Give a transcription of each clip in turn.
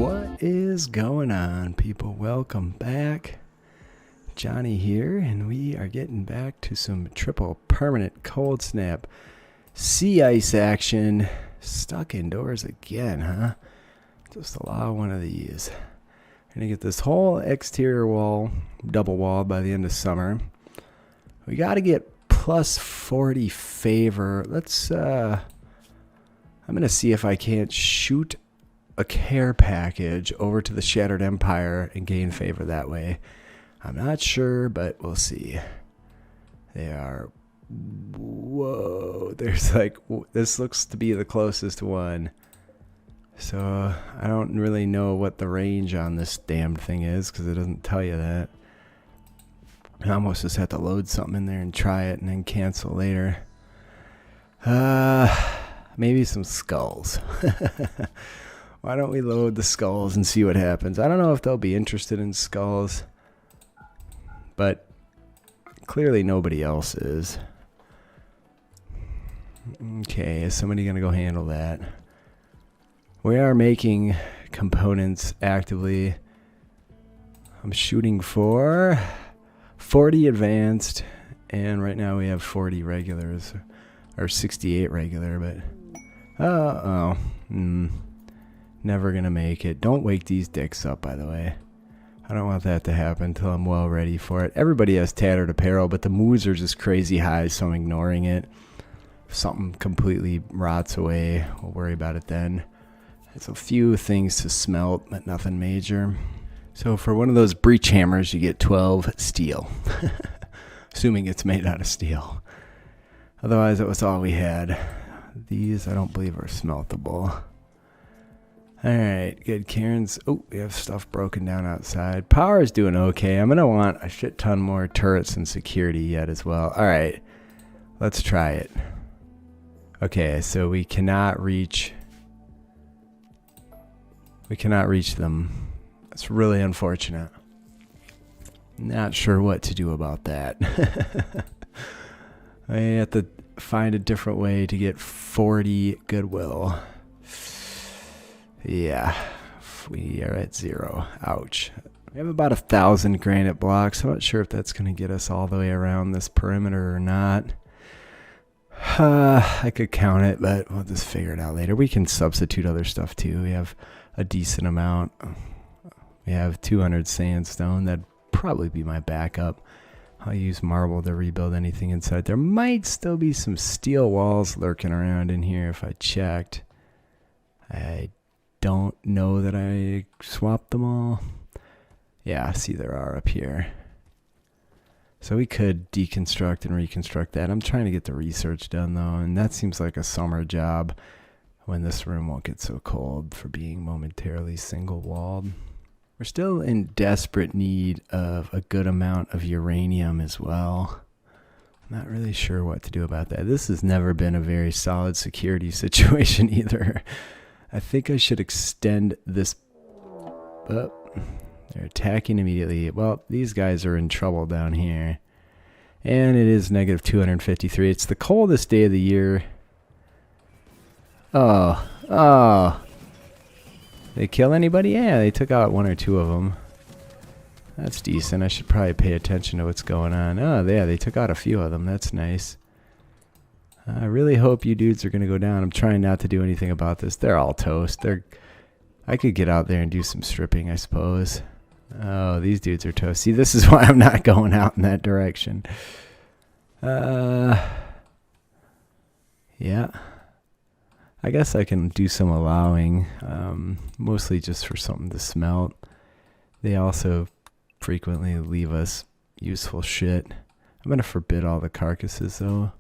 What is going on, people? Welcome back. Johnny here, and we are getting back to some triple permanent cold snap sea ice action. Stuck indoors again, huh? Just allow one of these. Gonna get this whole exterior wall double walled by the end of summer. We got to get plus 40 favor. Let's I'm gonna see if I can't shoot a care package over to the Shattered Empire and gain favor that way. I'm not sure, but we'll see. They are, whoa, there's like, this looks to be the closest one. So I don't really know what the range on this damned thing is because it doesn't tell you that. I almost just have to load something in there and try it and then cancel later. Maybe some skulls. Why don't we load the skulls and see what happens? I don't know if they'll be interested in skulls, but clearly nobody else is. Okay, is somebody going to go handle that? We are making components actively. I'm shooting for 40 advanced, and right now we have 40 regulars, or 68 regular, but never gonna make it. Don't wake these dicks up, by the way. I don't want that to happen until I'm well ready for it. Everybody has tattered apparel, but the moves are just crazy high, so I'm ignoring it. If something completely rots away, we'll worry about it then. It's a few things to smelt, but nothing major. So for one of those breach hammers, you get 12 steel. Assuming it's made out of steel. Otherwise, that was all we had. These, I don't believe, are smeltable. Alright, good. Karen's... Oh, we have stuff broken down outside. Power is doing okay. I'm going to want a shit ton more turrets and security yet as well. Alright, let's try it. Okay, so we cannot reach... We cannot reach them. That's really unfortunate. Not sure what to do about that. I have to find a different way to get 40 goodwill. Yeah, we are at 0. Ouch. We have about 1,000 granite blocks. I'm not sure if that's going to get us all the way around this perimeter or not. I could count it, but we'll just figure it out later. We can substitute other stuff too. We have a decent amount. We have 200 sandstone. That'd probably be my backup. I'll use marble to rebuild anything inside. There might still be some steel walls lurking around in here if I checked. I don't know that I swapped them all. Yeah, see there are up here. So we could deconstruct and reconstruct that. I'm trying to get the research done though, and that seems like a summer job when this room won't get so cold for being momentarily single-walled. We're still in desperate need of a good amount of uranium as well. I'm not really sure what to do about that. This has never been a very solid security situation either. I think I should extend this. Oh, they're attacking immediately. Well, these guys are in trouble down here. And it is negative 253. It's the coldest day of the year. Oh. They kill anybody? Yeah, they took out 1 or 2 of them. That's decent. I should probably pay attention to what's going on. Oh, yeah, they took out a few of them. That's nice. I really hope you dudes are going to go down. I'm trying not to do anything about this. They're all toast. I could get out there and do some stripping, I suppose. Oh, these dudes are toast. See, this is why I'm not going out in that direction. Yeah. I guess I can do some allowing, mostly just for something to smelt. They also frequently leave us useful shit. I'm going to forbid all the carcasses, though.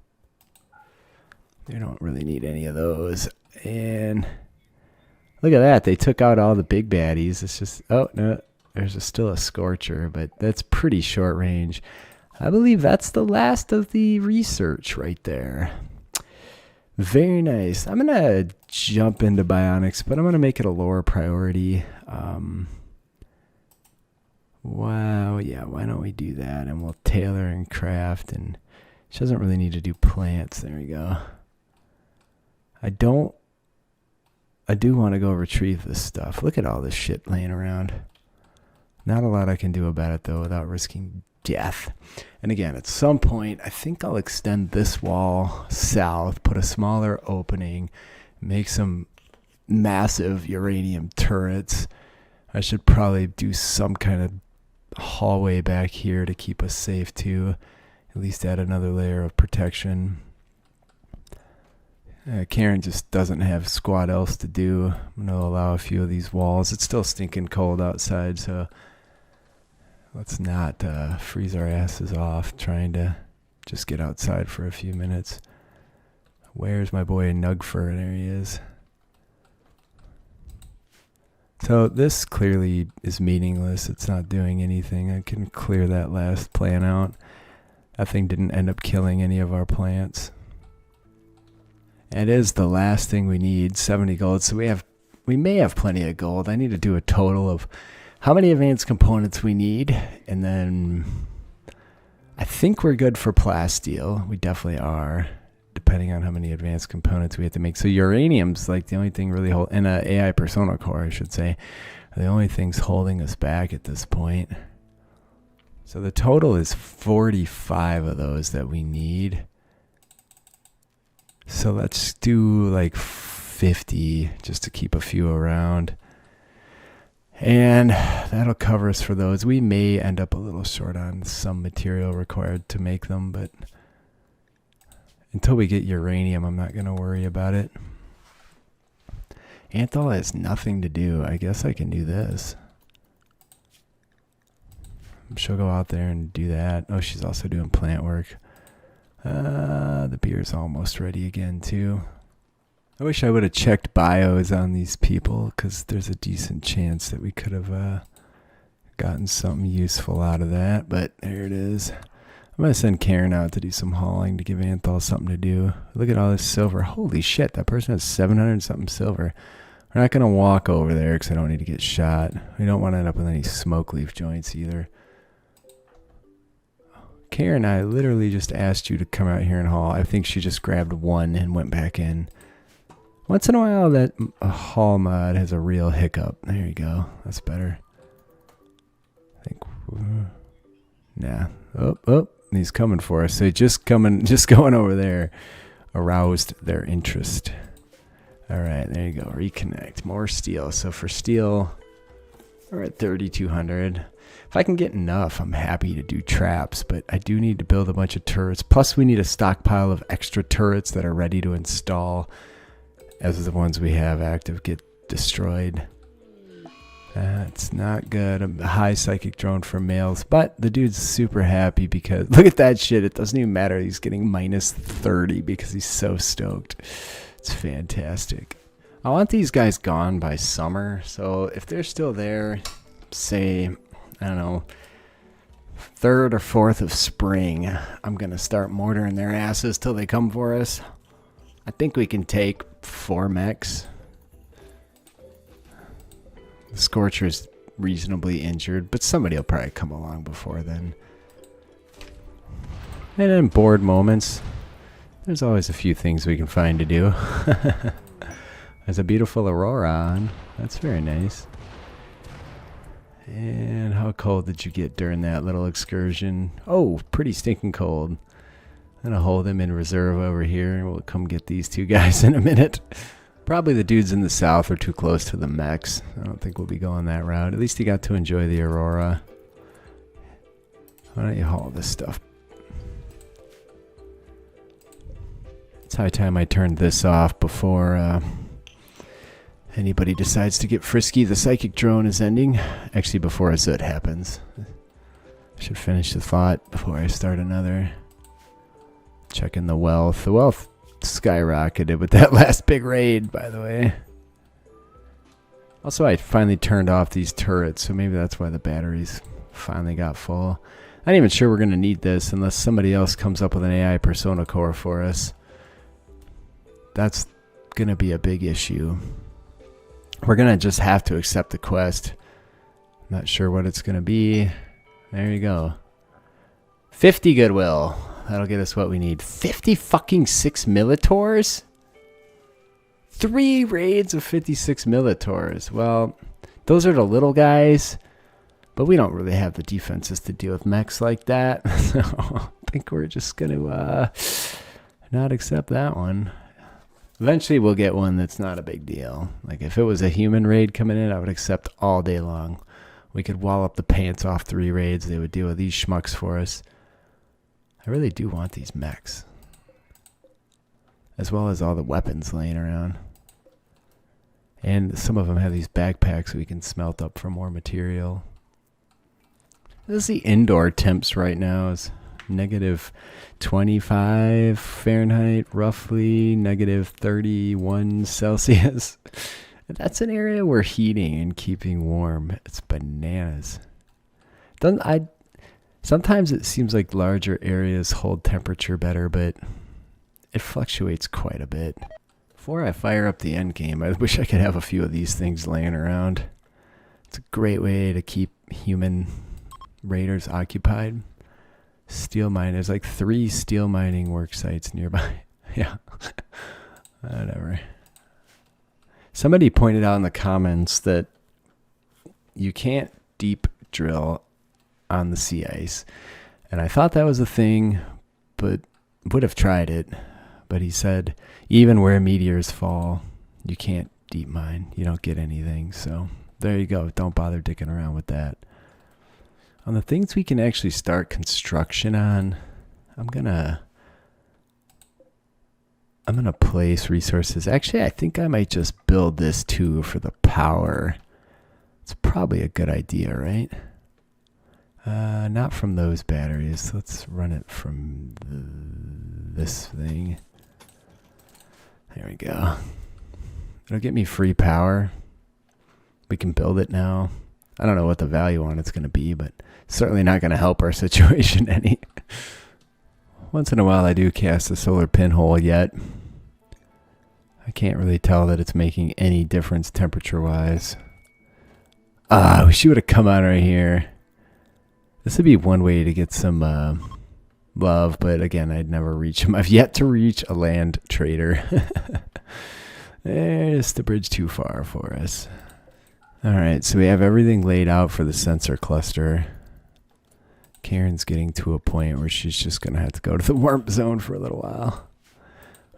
They don't really need any of those. And look at that. They took out all the big baddies. It's just, oh, no, there's still a Scorcher, but that's pretty short range. I believe that's the last of the research right there. Very nice. I'm going to jump into bionics, but I'm going to make it a lower priority. Wow, yeah, why don't we do that? And we'll tailor and craft, and she doesn't really need to do plants. There we go. I I do want to go retrieve this stuff. Look at all this shit laying around. Not a lot I can do about it, though, without risking death. And again, at some point, I think I'll extend this wall south, put a smaller opening, make some massive uranium turrets. I should probably do some kind of hallway back here to keep us safe, too. At least add another layer of protection. Karen just doesn't have squat else to do. I'm going to allow a few of these walls. It's still stinking cold outside, so let's not freeze our asses off trying to just get outside for a few minutes. Where's my boy Nugfur? There he is. So this clearly is meaningless. It's not doing anything. I can clear that last plant out. That thing didn't end up killing any of our plants. It is the last thing we need, 70 gold. So we may have plenty of gold. I need to do a total of how many advanced components we need, and then I think we're good for plasteel. We definitely are, depending on how many advanced components we have to make. So uranium's like the only thing really and an AI persona core, I should say, are the only things holding us back at this point. So the total is 45 of those that we need. So let's do like 50 just to keep a few around. And that'll cover us for those. We may end up a little short on some material required to make them, but until we get uranium, I'm not going to worry about it. Anthol has nothing to do. I guess I can do this. She'll go out there and do that. Oh, she's also doing plant work. The beer's almost ready again, too. I wish I would have checked bios on these people, because there's a decent chance that we could have gotten something useful out of that, but there it is. I'm going to send Karen out to do some hauling to give Anthol something to do. Look at all this silver. Holy shit, that person has 700 something silver. We're not going to walk over there because I don't need to get shot. We don't want to end up with any smoke leaf joints either. Karen, I literally just asked you to come out here and haul. I think she just grabbed one and went back in. Once in a while, that haul mod has a real hiccup. There you go. That's better. I think. Nah. Oh, he's coming for us. So just going over there aroused their interest. All right, there you go. Reconnect. More steel. So for steel, we're at 3,200. If I can get enough, I'm happy to do traps, but I do need to build a bunch of turrets. Plus, we need a stockpile of extra turrets that are ready to install as the ones we have active get destroyed. That's not good. A high psychic drone for males, but the dude's super happy because look at that shit. It doesn't even matter. He's getting minus 30 because he's so stoked. It's fantastic. I want these guys gone by summer, so if they're still there, say, I don't know, 3rd or 4th of spring, I'm going to start mortaring their asses till they come for us. I think we can take 4 mechs. The Scorcher's reasonably injured, but somebody will probably come along before then. And in bored moments, there's always a few things we can find to do. There's a beautiful aurora on. That's very nice. And how cold did you get during that little excursion? Oh, pretty stinking cold. I'm going to hold him in reserve over here. We'll come get these two guys in a minute. Probably the dudes in the south are too close to the mechs. I don't think we'll be going that route. At least he got to enjoy the aurora. Why don't you haul this stuff? It's high time I turned this off before anybody decides to get frisky. The psychic drone is ending. Actually, before a Zut happens. I should finish the thought before I start another. Checking the wealth. The wealth skyrocketed with that last big raid, by the way. Also, I finally turned off these turrets, so maybe that's why the batteries finally got full. I'm not even sure we're going to need this unless somebody else comes up with an AI persona core for us. That's going to be a big issue. We're going to just have to accept the quest. Not sure what it's going to be. There you go. 50 goodwill. That'll get us what we need. 50 fucking 6 Militors? 3 raids of 56 Militaurs. Well, those are the little guys, but we don't really have the defenses to deal with mechs like that. So I think we're just going to not accept that one. Eventually we'll get one that's not a big deal. Like if it was a human raid coming in, I would accept all day long. We could wall up the pants off 3 raids. They would deal with these schmucks for us. I really do want these mechs, as well as all the weapons laying around. And some of them have these backpacks we can smelt up for more material. This is the indoor temps right now. Is negative 25 Fahrenheit, roughly negative 31 Celsius. That's an area we're heating and keeping warm. It's bananas. Sometimes it seems like larger areas hold temperature better, but it fluctuates quite a bit. Before I fire up the end game, I wish I could have a few of these things laying around. It's a great way to keep human raiders occupied. Steel mine. There's like 3 steel mining work sites nearby. Yeah. Whatever. Somebody pointed out in the comments that you can't deep drill on the sea ice. And I thought that was a thing, but would have tried it. But he said, even where meteors fall, you can't deep mine. You don't get anything. So there you go. Don't bother dicking around with that. On the things we can actually start construction on, I'm gonna place resources. Actually, I think I might just build this too for the power. It's probably a good idea, right? Not from those batteries. Let's run it from this thing. There we go. It'll get me free power. We can build it now. I don't know what the value on it's going to be, but certainly not going to help our situation any. Once in a while I do cast a solar pinhole yet. I can't really tell that it's making any difference temperature-wise. I wish you would have come out right here. This would be one way to get some love, but again, I'd never reach him. I've yet to reach a land trader. It's the bridge too far for us. Alright, so we have everything laid out for the sensor cluster. Karen's getting to a point where she's just going to have to go to the warp zone for a little while.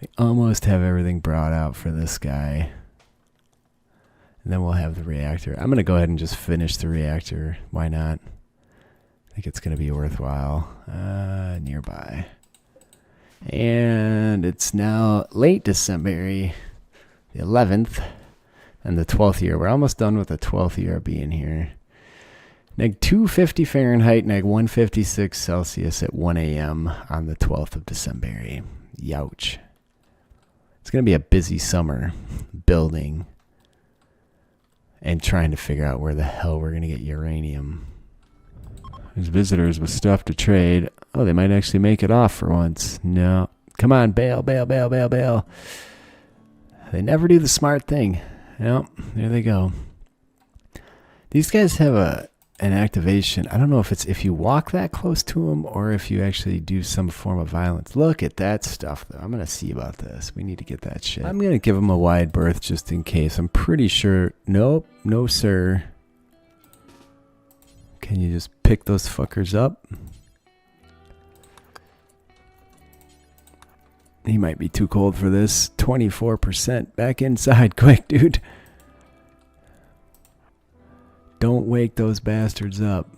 We almost have everything brought out for this guy. And then we'll have the reactor. I'm going to go ahead and just finish the reactor. Why not? I think it's going to be worthwhile. Nearby. And it's now late December, the 11th. And the 12th year. We're almost done with the 12th year of being here. Neg 250 Fahrenheit, neg 156 Celsius at 1 a.m. on the 12th of December. Youch. It's going to be a busy summer building and trying to figure out where the hell we're going to get uranium. There's visitors with stuff to trade. Oh, they might actually make it off for once. No. Come on, bail, bail, bail, bail, bail. They never do the smart thing. Yep, there they go. These guys have an activation. I don't know if it's if you walk that close to them or if you actually do some form of violence. Look at that stuff, though. I'm going to see about this. We need to get that shit. I'm going to give them a wide berth just in case. I'm pretty sure. Nope. No, sir. Can you just pick those fuckers up? He might be too cold for this. 24%. Back inside. Quick, dude. Don't wake those bastards up.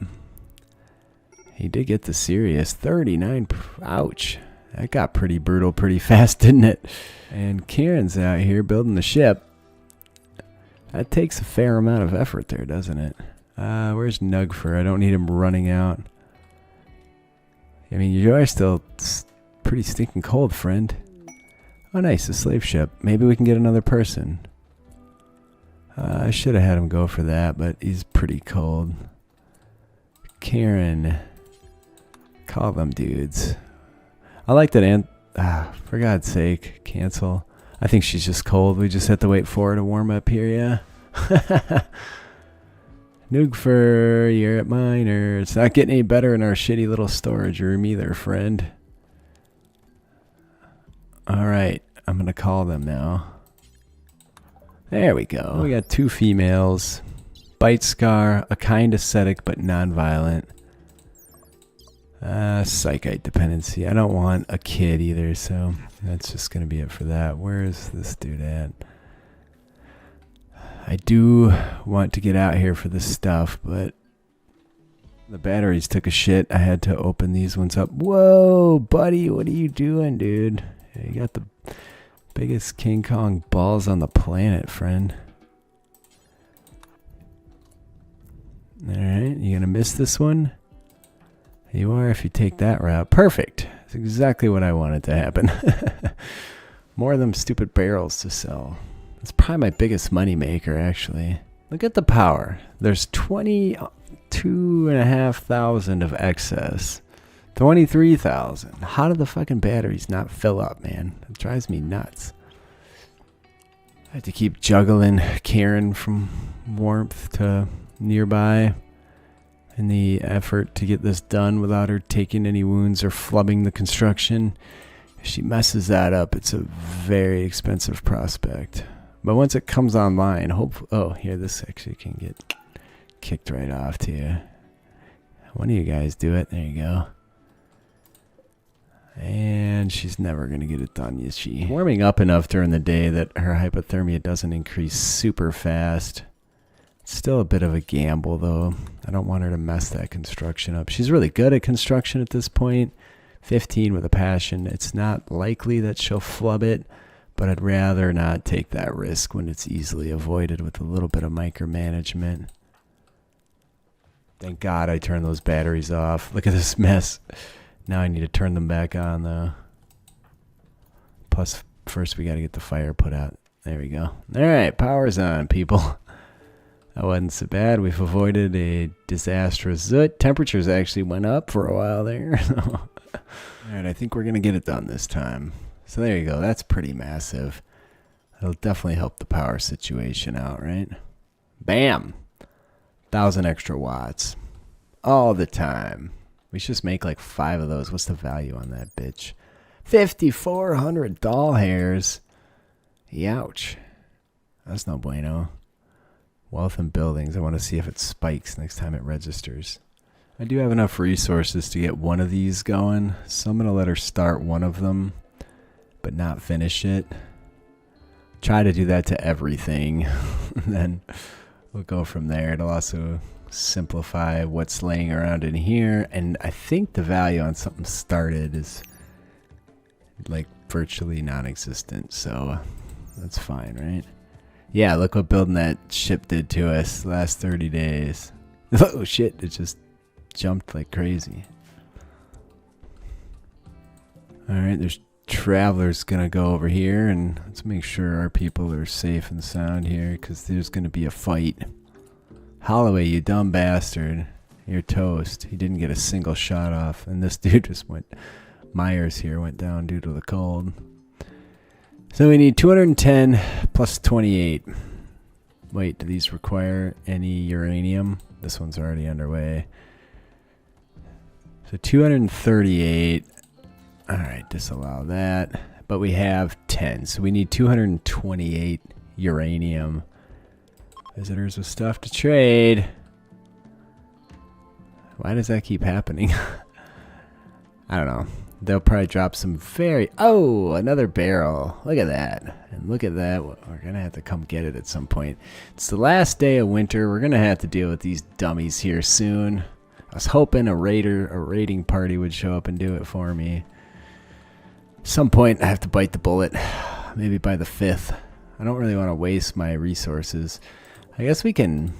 He did get the serious. 39. Ouch. That got pretty brutal pretty fast, didn't it? And Kieran's out here building the ship. That takes a fair amount of effort there, doesn't it? Where's Nugfer? I don't need him running out. I mean, you are still pretty stinking cold, friend. Oh, nice, a slave ship. Maybe we can get another person. I should have had him go for that, but he's pretty cold. Karen. Call them dudes. I like that for God's sake, cancel. I think she's just cold. We just have to wait for her to warm up here, yeah? Nugfer, you're at miner. It's not getting any better in our shitty little storage room either, friend. Alright, I'm going to call them now. There we go. We got 2 females. Bite scar, a kind ascetic but non-violent. Psychite dependency. I don't want a kid either, so that's just going to be it for that. Where is this dude at? I do want to get out here for this stuff, but the batteries took a shit. I had to open these ones up. Whoa, buddy, what are you doing, dude? Yeah, you got the biggest King Kong balls on the planet, friend. Alright, you gonna miss this one? You are if you take that route. Perfect. That's exactly what I wanted to happen. More of them stupid barrels to sell. It's probably my biggest money maker, actually. Look at the power. There's 22,500 of excess. 23,000. How do the fucking batteries not fill up, man? It drives me nuts. I have to keep juggling Karen from warmth to nearby in the effort to get this done without her taking any wounds or flubbing the construction. If she messes that up, it's a very expensive prospect. But once it comes online, oh, here, this actually can get kicked right off to you. One of you guys do it. There you go. And she's never going to get it done, is she? Warming up enough during the day that her hypothermia doesn't increase super fast. It's still a bit of a gamble, though. I don't want her to mess that construction up. She's really good at construction at this point. 15 with a passion. It's not likely that she'll flub it, but I'd rather not take that risk when it's easily avoided with a little bit of micromanagement. Thank God I turned those batteries off. Look at this mess. Now I need to turn them back on, though. Plus, first we got to get the fire put out. There we go. All right, power's on, people. That wasn't so bad. We've avoided a disastrous zut. Temperatures actually went up for a while there. All right, I think we're going to get it done this time. So there you go. That's pretty massive. It'll definitely help the power situation out, right? Bam! 1,000 extra watts. All the time. We should just make like 5 of those. What's the value on that bitch? 5,400 doll hairs. Youch. That's no bueno. Wealth and buildings. I want to see if it spikes next time it registers. I do have enough resources to get one of these going, so I'm going to let her start one of them, but not finish it. Try to do that to everything, and then we'll go from there. It'll also simplify what's laying around in here, and I think the value on something started is like virtually non-existent, so that's fine, right? Yeah, look what building that ship did to us the last 30 days. Oh shit, it just jumped like crazy. Alright, there's travelers gonna go over here, and let's make sure our people are safe and sound here, because there's gonna be a fight. Holloway, you dumb bastard. You're toast. He didn't get a single shot off, and this dude just went... Myers here went down due to the cold. So we need 210 plus 28. Wait, do these require any uranium? This one's already underway. So 238. Alright, disallow that. But we have 10. So we need 228 uranium. Visitors with stuff to trade. Why does that keep happening? I don't know. They'll probably drop some very... Oh, another barrel. Look at that. And look at that. We're going to have to come get it at some point. It's the last day of winter. We're going to have to deal with these dummies here soon. I was hoping a raiding party would show up and do it for me. At some point, I have to bite the bullet. Maybe by the 5th. I don't really want to waste my resources. I guess we can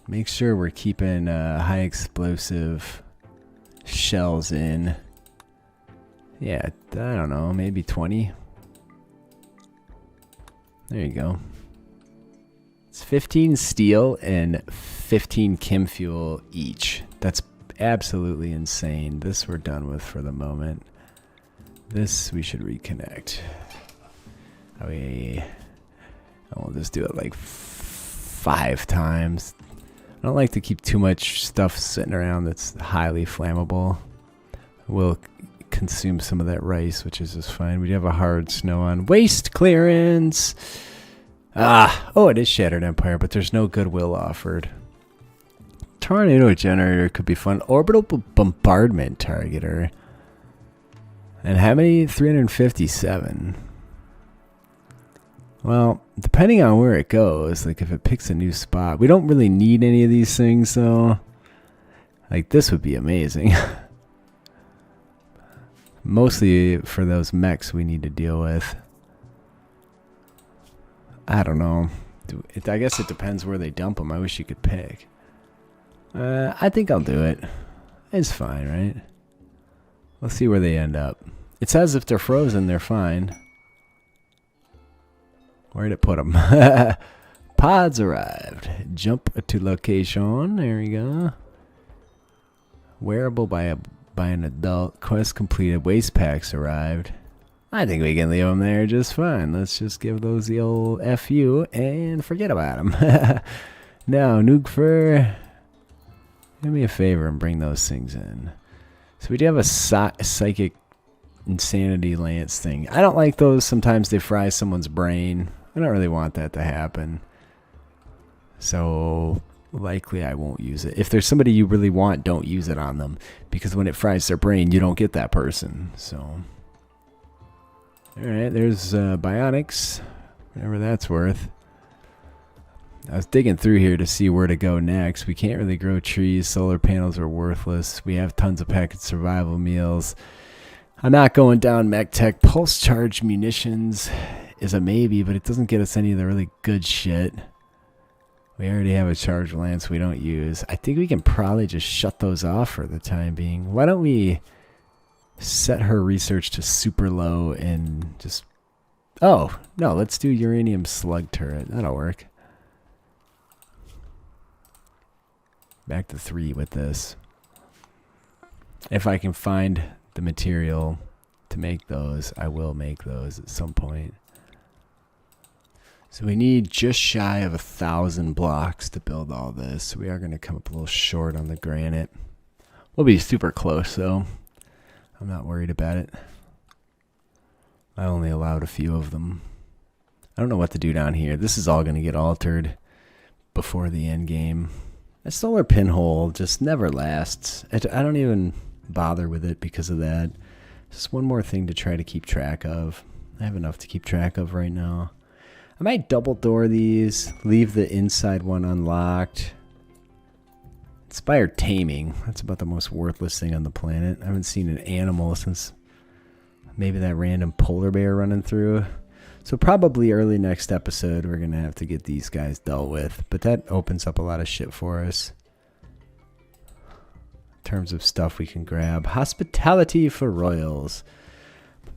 make sure we're keeping high explosive shells in. Yeah, I don't know, maybe 20. There you go. It's 15 steel and 15 chem fuel each. That's absolutely insane. This we're done with for the moment. This we should reconnect. We'll just do it like 5 times. I don't like to keep too much stuff sitting around that's highly flammable. We'll consume some of that rice, which is just fine. We do have a hard snow on. Waste clearance! Oh, it is Shattered Empire, but there's no goodwill offered. Tornado generator could be fun. Orbital bombardment targeter. And how many? 357. Well, depending on where it goes, like if it picks a new spot. We don't really need any of these things, though. Like, this would be amazing. Mostly for those mechs we need to deal with. I don't know. I guess it depends where they dump them. I wish you could pick. I think I'll do it. It's fine, right? Let's see where they end up. It says if they're frozen, they're fine. Where'd it put them? Pods arrived. Jump to location. There we go. Wearable by an adult. Quest completed. Waste packs arrived. I think we can leave them there just fine. Let's just give those the old FU and forget about them. Now, Nuke Fur. Do me a favor and bring those things in. So we do have a psychic insanity lance thing. I don't like those. Sometimes they fry someone's brain. I don't really want that to happen. So likely I won't use it. If there's somebody you really want, don't use it on them. Because when it fries their brain, you don't get that person. So, alright, there's Bionics. Whatever that's worth. I was digging through here to see where to go next. We can't really grow trees. Solar panels are worthless. We have tons of packaged survival meals. I'm not going down mech tech. Pulse charge munitions is a maybe, but it doesn't get us any of the really good shit. We already have a charge lance we don't use. I think we can probably just shut those off for the time being. Why don't we set her research to super low and just... Oh, no, let's do uranium slug turret. That'll work. Back to 3 with this. If I can find the material to make those, I will make those at some point. So we need just shy of 1,000 blocks to build all this. So we are going to come up a little short on the granite. We'll be super close though. I'm not worried about it. I only allowed a few of them. I don't know what to do down here. This is all going to get altered before the end game. A solar pinhole just never lasts. I don't even bother with it because of that. Just one more thing to try to keep track of. I have enough to keep track of right now. I might double door these, leave the inside one unlocked. Inspired taming. That's about the most worthless thing on the planet. I haven't seen an animal since maybe that random polar bear running through. So probably early next episode, we're going to have to get these guys dealt with. But that opens up a lot of shit for us. In terms of stuff we can grab. Hospitality for royals.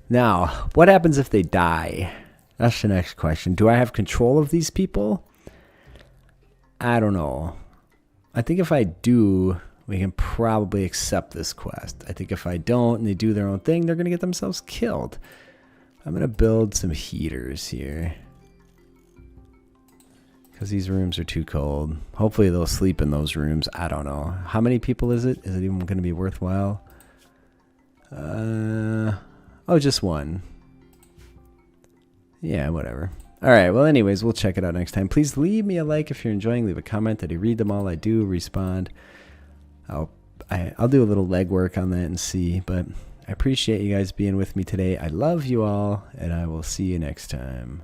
Now, what happens if they die? That's the next question. Do I have control of these people? I don't know. I think if I do, we can probably accept this quest. I think if I don't and they do their own thing, they're going to get themselves killed. I'm going to build some heaters here. Because these rooms are too cold. Hopefully they'll sleep in those rooms. I don't know. How many people is it? Is it even going to be worthwhile? Oh, just one. Yeah, whatever. Alright, well anyways, we'll check it out next time. Please leave me a like if you're enjoying. Leave a comment. I read them all. I do respond. I'll do a little legwork on that and see. But I appreciate you guys being with me today. I love you all, and I will see you next time.